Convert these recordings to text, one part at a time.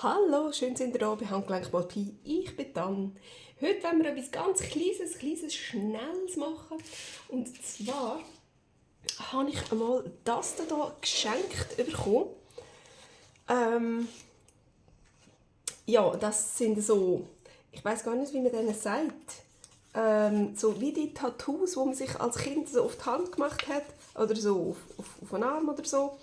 Hallo, schön sind ihr da bei Handgelenk mal Pi. Ich bin Dan. Heute wollen wir etwas ganz Kleines, Schnelles machen. Und zwar habe ich einmal das hier geschenkt bekommen. Ja, das sind so, ich weiß gar nicht, wie man denen sagt. So wie die Tattoos, die man sich als Kind so auf die Hand gemacht hat. Oder so auf den Arm oder so.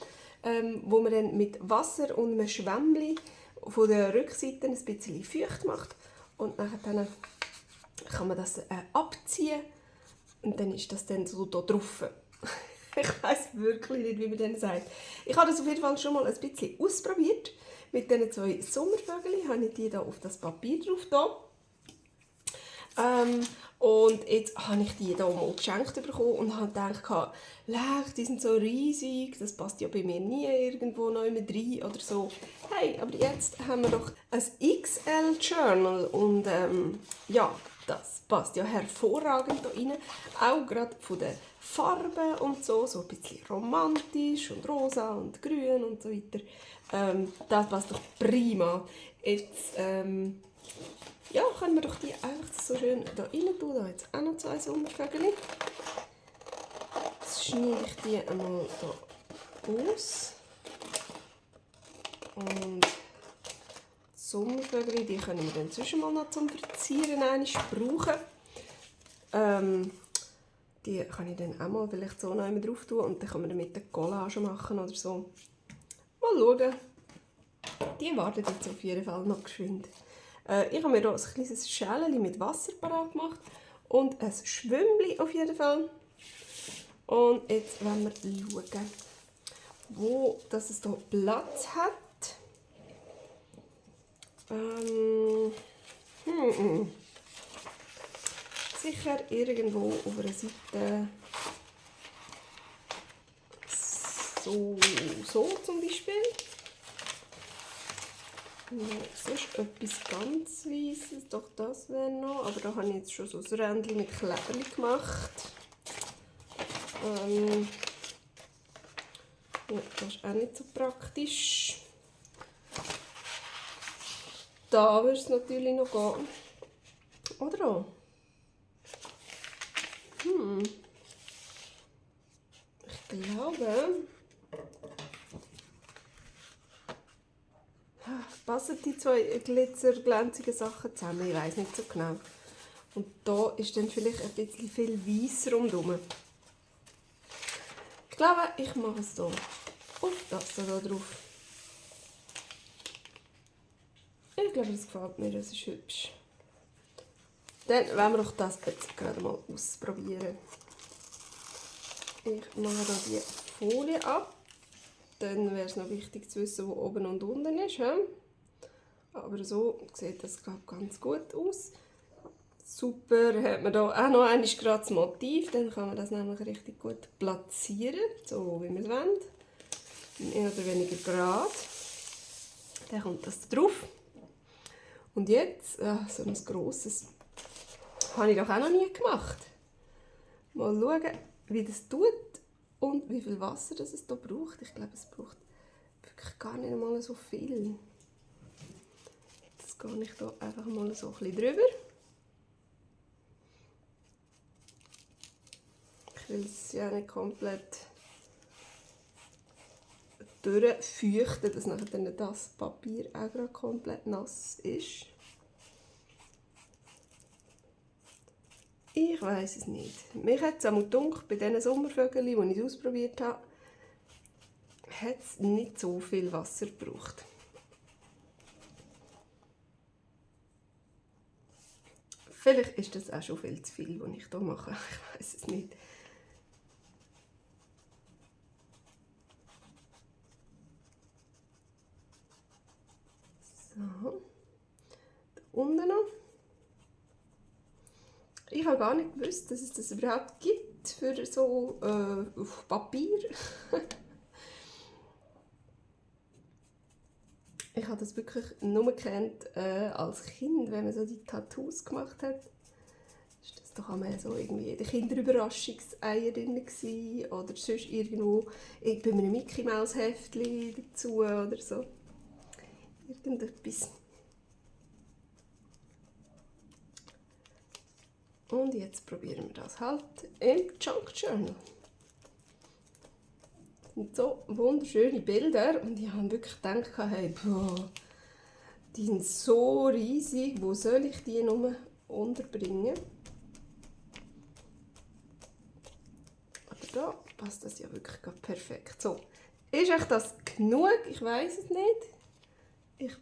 Wo man dann mit Wasser und einem Schwämmchen von der Rückseite ein bisschen feucht macht. Und dann kann man das abziehen. Und dann ist das dann so da drauf. Ich weiß wirklich nicht, wie man das sagt. Ich habe das auf jeden Fall schon mal ein bisschen ausprobiert. Mit diesen 2 Sommervögeln habe ich die da auf das Papier drauf da. Und jetzt habe ich die hier mal geschenkt bekommen und habe gedacht, leck, die sind so riesig, das passt ja bei mir nie irgendwo noch immer rein oder so. Hey, aber jetzt haben wir doch ein XL-Journal und ja, das passt ja hervorragend da rein. Auch gerade von den Farben und so ein bisschen romantisch und rosa und grün und so weiter. Das passt doch prima. Jetzt, ja, können wir doch die einfach so schön da rein tun. Da jetzt auch noch 2 Sommervögel. Jetzt schneide ich die einmal da aus. Und die Sommervögel, die können wir dann zwischen mal noch zum Verzieren brauchen. Die kann ich dann auch mal vielleicht so noch drauf tun und dann kann man damit eine Collage machen oder so. Mal schauen. Die warten jetzt auf jeden Fall noch geschwind. Ich habe mir hier ein kleines Schälchen mit Wasser parat gemacht und ein Schwämmchen auf jeden Fall. Und jetzt wollen wir schauen, wo das es hier Platz hat. Sicher irgendwo auf einer Seite so zum Beispiel. Ja, sonst etwas ganz Weisses, doch das wäre noch. Aber da habe ich jetzt schon so ein Rändchen mit Kleberli gemacht. Ja, das ist auch nicht so praktisch. Da würde es natürlich noch gehen. Oder auch? Ich glaube... Passen die 2 glitzerglänzigen Sachen zusammen? Ich weiß nicht so genau. Und da ist dann vielleicht ein bisschen viel Weiss rundherum. Ich glaube, ich mache es hier auf das da drauf. Ich glaube, das gefällt mir, das ist hübsch. Dann wollen wir doch das jetzt gerade mal ausprobieren. Ich mache hier die Folie ab. Dann wäre es noch wichtig zu wissen, wo oben und unten ist. He? Aber so sieht das, glaube ich, ganz gut aus. Super, hat man hier auch noch einmal gerade das Motiv. Dann kann man das nämlich richtig gut platzieren, so wie wir es wollen. Mehr oder weniger gerade. Dann kommt das drauf. Und jetzt, so ein grosses, habe ich doch auch noch nie gemacht. Mal schauen, wie das tut und wie viel Wasser das es hier braucht. Ich glaube, es braucht wirklich gar nicht einmal so viel. Jetzt gehe ich hier einfach mal so ein bisschen drüber. Ich will es ja nicht komplett durchfeuchten, dass nachher dann das Papier auch gerade komplett nass ist. Ich weiß es nicht. Mich hat es einmal gedacht, bei diesen Sommervögeln, die ich ausprobiert habe, hat es nicht so viel Wasser gebraucht. Vielleicht ist das auch schon viel zu viel, was ich hier mache. Ich weiß es nicht. So. Da unten noch. Ich habe gar nicht gewusst, dass es das überhaupt gibt für so auf Papier. Ich habe das wirklich nur gekannt als Kind, wenn man so die Tattoos gemacht hat. Ist das doch einmal so irgendwie in der Kinderüberraschungseier drin gewesen, oder sonst irgendwo bei einem Mickey Maus Heftchen dazu oder so. irgendetwas. Und jetzt probieren wir das halt im Junk Journal. Das sind so wunderschöne Bilder und ich habe wirklich gedacht, hey, boah, die sind so riesig, wo soll ich die nur unterbringen? Aber da passt das ja wirklich perfekt. So, ist euch das genug? Ich weiß es nicht. Ich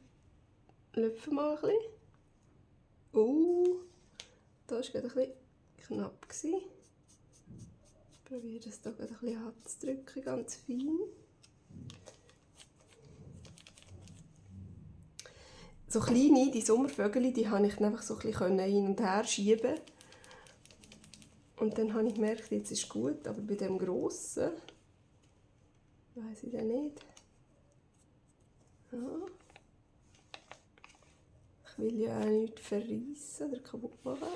lüpfe mal ein bisschen. Da war gerade ein bisschen knapp. Ich probiere das hier gerade ein bisschen anzudrücken, ganz fein. So kleine, die Sommervögel, die konnte ich einfach so ein bisschen hin und her schieben. Und dann habe ich gemerkt, jetzt ist gut, aber bei dem grossen weiss ich dann nicht. Ja. Ich will ja auch nichts verreissen oder kaputt machen.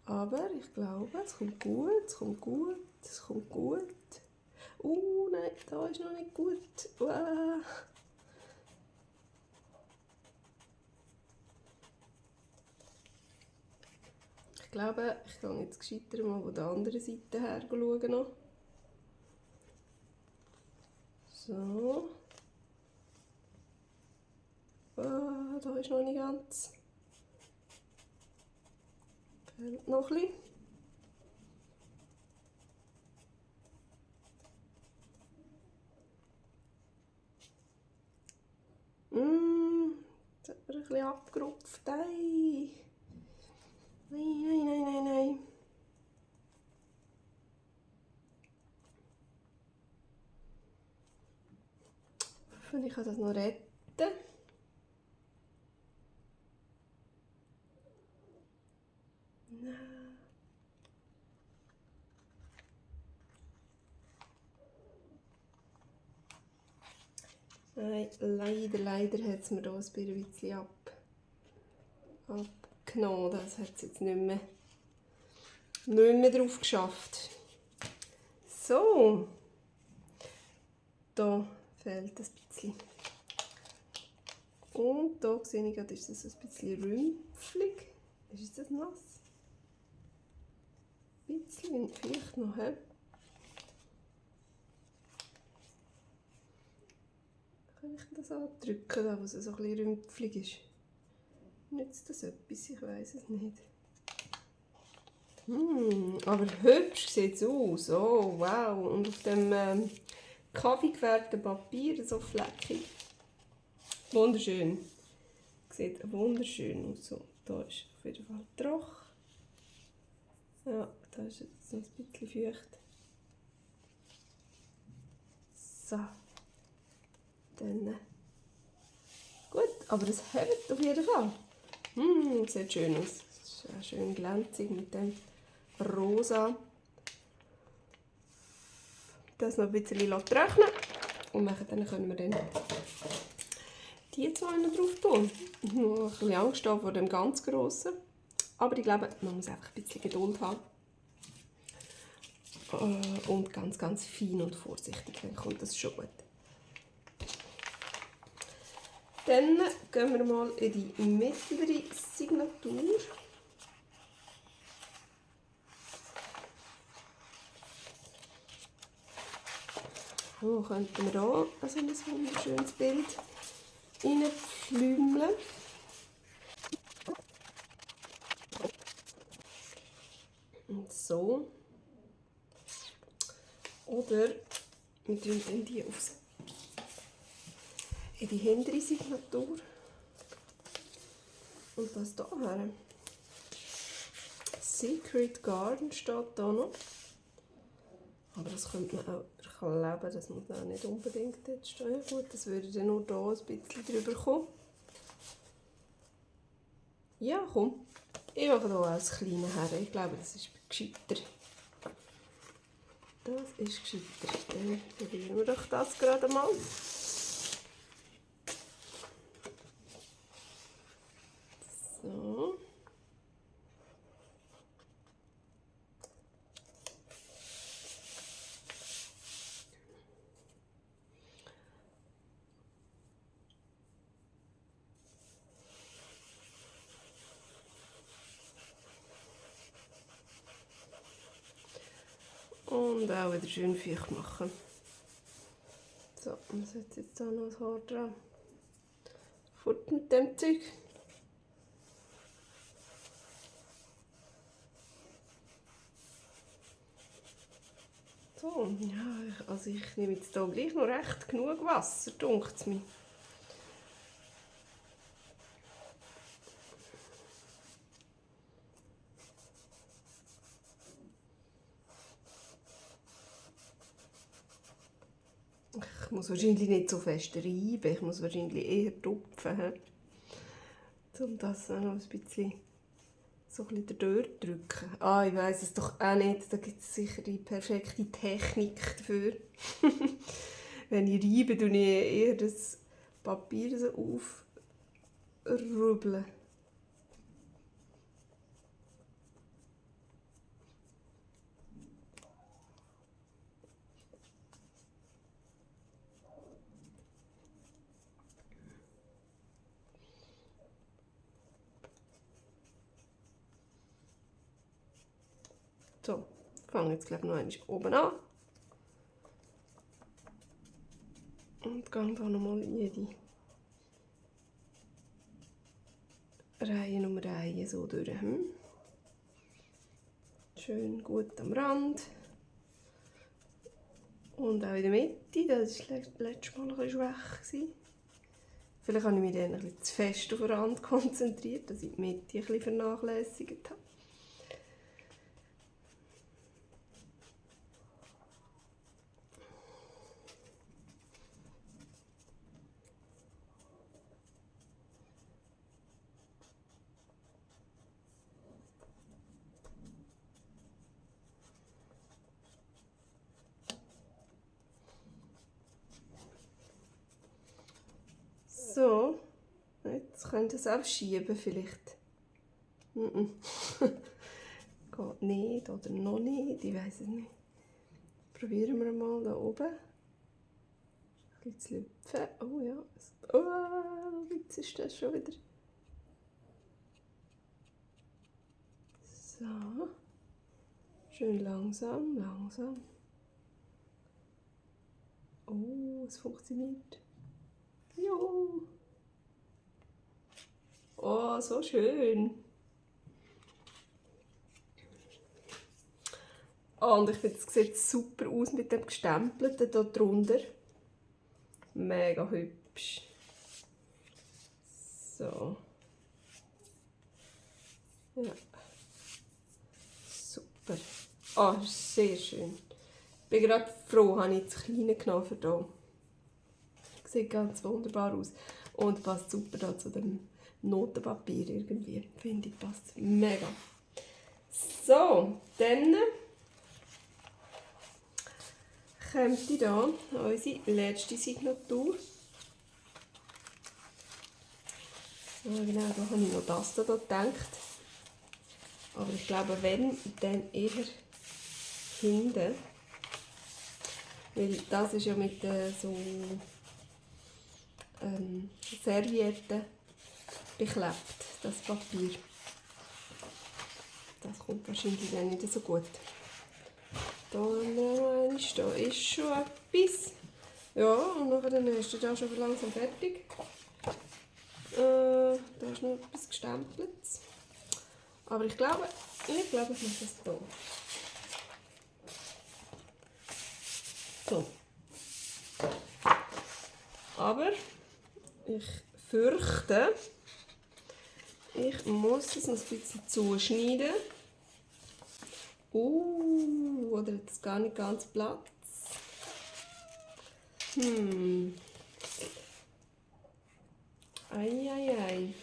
Aber ich glaube, es kommt gut, es kommt gut, es kommt gut. Nein, da ist noch nicht gut. Ich glaube, ich gehe jetzt gescheiter mal von der anderen Seite her schauen noch. So. Da ist noch nicht ganz. Fehlt noch ein bisschen. Jetzt hat man ein bisschen abgerupft. Nein, nein, nein, nein, nein. Ich hoffe, ich kann das noch retten. Nein. Nein, leider hat es mir hier ein bisschen abgenommen. Das hat es jetzt nicht mehr drauf geschafft. So, da fehlt ein bisschen. Und hier sehe ich gerade, ist das ein bisschen rümpflig. Ist das nass? Ein bisschen, vielleicht noch. He? Kann ich das andrücken, da, wo es so ein bisschen rümpflig ist? Nützt das etwas? Ich weiß es nicht. Aber hübsch sieht es aus. Oh, wow. Und auf dem Kaffee gefärbten Papier so fleckig. Wunderschön. Sieht wunderschön aus. So, da ist auf jeden Fall trocken. Ja, da ist jetzt noch ein bisschen feucht. So. Dann. Gut, aber es hält auf jeden Fall. Sieht schön aus. Es ist schön glänzig mit dem Rosa. Das noch ein bisschen trocknen und dann können wir dann die zwei noch drauf tun. Ich habe noch ein bisschen Angst vor dem ganz grossen. Aber ich glaube, man muss einfach ein bisschen Geduld haben. Und ganz, ganz fein und vorsichtig, dann kommt das schon gut. Dann gehen wir mal in die mittlere Signatur. So könnten wir hier also ein wunderschönes Bild reinflümeln. Und so. Oder wir tun dann die in die hintere Signatur. Und das hier her. Secret Garden steht da noch. Aber das könnte man auch erleben, das muss man auch nicht unbedingt jetzt stehen. Gut, das würde dann nur hier ein bisschen drüber kommen. Ja, komm. Ich mache hier auch das kleine her. Ich glaube, das ist gescheiter. Das ist gescheiter. Dann probieren wir doch das gerade mal. So. Und auch wieder schön feucht machen. So, und setze jetzt hier noch das Haar dran. Fort mit dem Zeug. So, ja, also ich nehme jetzt hier gleich noch recht genug Wasser, dunkt es mir. Ich muss wahrscheinlich nicht so fest reiben, ich muss wahrscheinlich eher tupfen, um das auch noch ein bisschen so ein bisschen durchdrücken. Ah, ich weiss es doch auch nicht, da gibt es sicher die perfekte Technik dafür. Wenn ich reibe, tue ich eher das Papier so aufrubbeln. So, ich fange jetzt glaube ich noch einmal oben an. Und gehe da nochmal jede Reihe um Reihe so durch. Schön gut am Rand. Und auch in der Mitte, das war letztes Mal ein bisschen schwach. Vielleicht habe ich mich dann ein bisschen zu fest auf den Rand konzentriert, dass ich die Mitte ein bisschen vernachlässigt habe. So, jetzt könnt ihr es auch schieben vielleicht. Geht nicht oder noch nicht, ich weiß es nicht. Probieren wir mal da oben. Ein bisschen zu lüpfen. Oh ja, oh, jetzt ist das schon wieder. So, schön langsam, langsam. Oh, es funktioniert. Jo. Oh, so schön. Oh, und ich finde, es sieht super aus mit dem Gestempelten hier drunter. Mega hübsch. So. Ja. Super. Oh, sehr schön. Ich bin gerade froh, habe ich das Kleine genommen für hier. Sieht ganz wunderbar aus. Und passt super da zu dem Notenpapier irgendwie. Finde ich, passt mega. So, dann kommt hier unsere letzte Signatur. Ja, genau, da habe ich noch das hier gedacht. Aber ich glaube, wenn, dann eher hinten. Weil das ist ja mit so Servietten beklebt, das Papier. Das kommt wahrscheinlich dann nicht so gut. Da haben wir noch eins, da ist schon etwas. Ja, und nachher ist der da schon langsam fertig. Da ist noch etwas gestempelt. Aber ich glaube, ich mache das hier. So. Aber ich fürchte, ich muss es noch ein bisschen zuschneiden. Oder hat es gar nicht ganz Platz? Eieiei.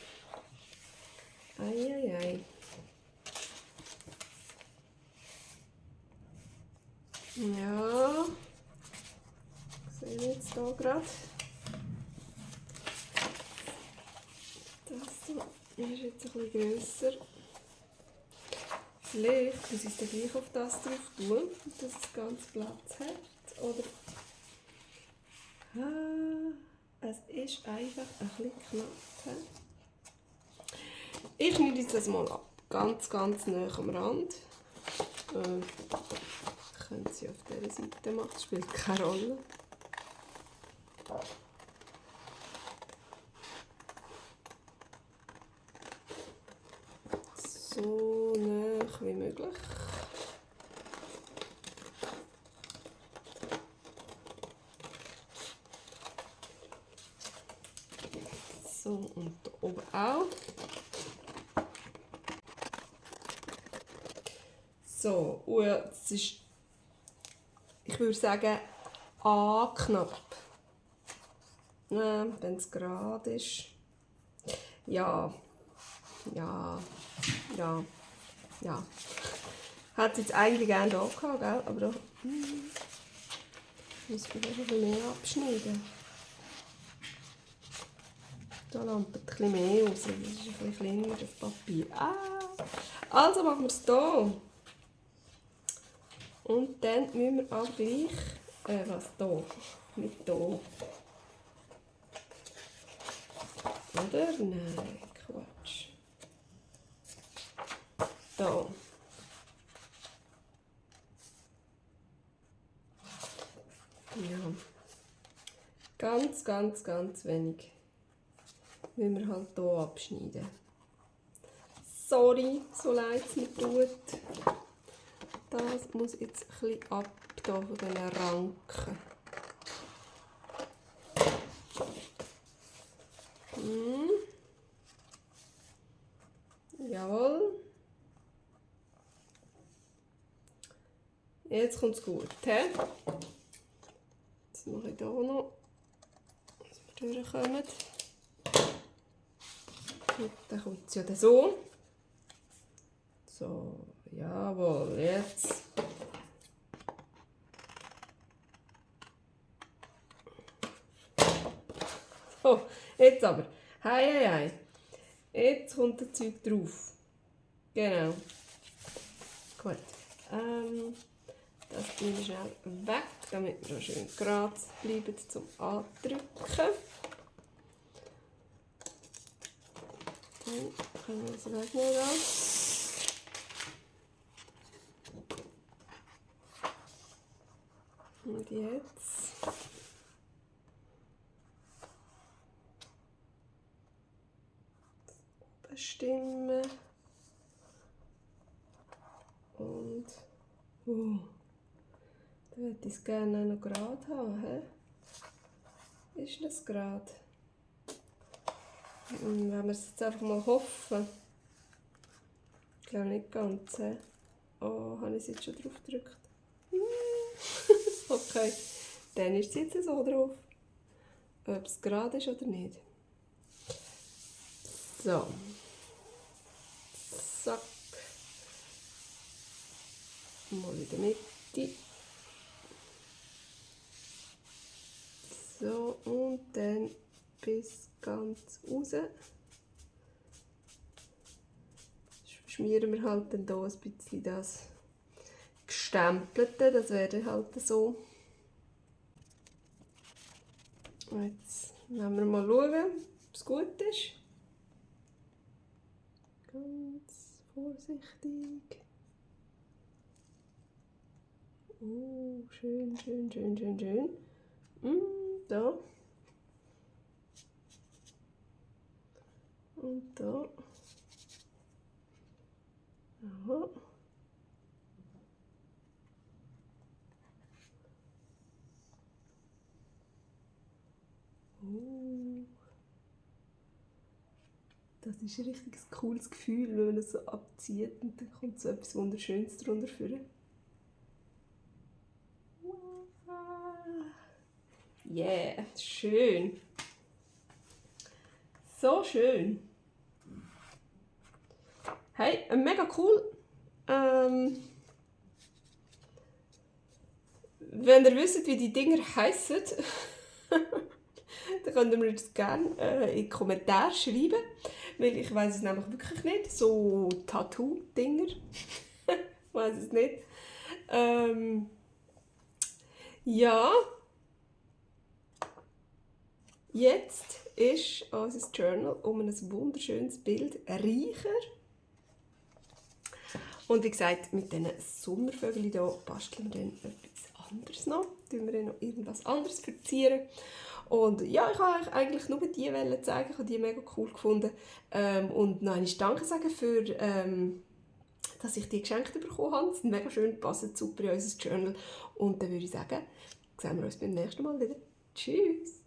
Eieiei. Ja. Ich sehe jetzt hier gerade. Das hier ist jetzt ein bisschen grösser. Vielleicht muss ich es dann gleich auf das drauf tun, dass es ganz Platz hat. Oder es ist einfach ein bisschen knapp. Ich schneide jetzt das mal ab. Ganz, ganz nah am Rand. können Sie auf dieser Seite machen, das spielt keine Rolle. So nah wie möglich. So, und da oben auch. So, und das ist, ich würde sagen, A-knapp. Wenn es gerade ist. Ja. Ja. Ja. Ja. Hätte es jetzt eigentlich gerne da gehabt, gell? Aber da muss ich vielleicht ein bisschen mehr abschneiden. Da lampt ein bisschen mehr raus. Das ist ein bisschen kleiner, das Papier. Also machen wir es hier. Und dann müssen wir auch gleich... was hier? Nicht hier. Oder? Nein, Quatsch. Da. Ja. Ganz, ganz, ganz wenig. Müssen wir halt hier abschneiden. Sorry, so leid es mir tut. Das muss jetzt ein bisschen ab von diesen Ranken. Jawohl. Jetzt kommt es gut. He? Jetzt mache ich hier noch, dass wir durchkommen. Und dann kommt es ja dann so. So, jawohl, jetzt. So, jetzt aber. Hei, hei, hei. Jetzt kommt das Zeug drauf. Genau. Gut. Das tun wir schnell weg, damit wir schön gerade bleiben zum Andrücken. Dann können wir es wegnehmen. Und jetzt bestimmen. Und da würde ich es gerne noch gerade haben. He? Ist das gerade? Wenn wir es jetzt einfach mal hoffen. Ich glaube nicht ganz. He? Oh, habe ich es jetzt schon drauf gedrückt? Okay, dann ist es jetzt so drauf. Ob es gerade ist oder nicht. So. Zack. Mal in der Mitte. So, und dann bis ganz raus. Schmieren wir halt dann hier ein bisschen das Gestempelte, das wäre halt so. Jetzt wollen wir mal schauen, ob es gut ist. Ganz vorsichtig. Oh, schön, schön, schön, schön, schön. Da. Und da. Aha. Das ist ein richtig cooles Gefühl, wenn man es so abzieht und dann kommt so etwas Wunderschönes darunter führen. Yeah, schön. So schön. Hey, mega cool. Wenn ihr wisst, wie die Dinger heissen, dann könnt ihr mir das gerne in die Kommentare schreiben. Weil ich weiß es nämlich wirklich nicht. So Tattoo-Dinger. Ich weiß es nicht. Ja. Jetzt ist unser Journal um ein wunderschönes Bild reicher. Und wie gesagt, mit diesen Sommervögeln hier basteln wir dann etwas anderes noch. Tun wir dann noch irgendwas anderes verzieren. Und ja, ich wollte euch eigentlich nur die zeigen. Ich habe die mega cool gefunden. Und noch einmal Danke sagen für, dass ich die geschenkt bekommen habe. Sie sind mega schön, passen super in unser Journal. Und dann würde ich sagen, sehen wir uns beim nächsten Mal wieder. Tschüss!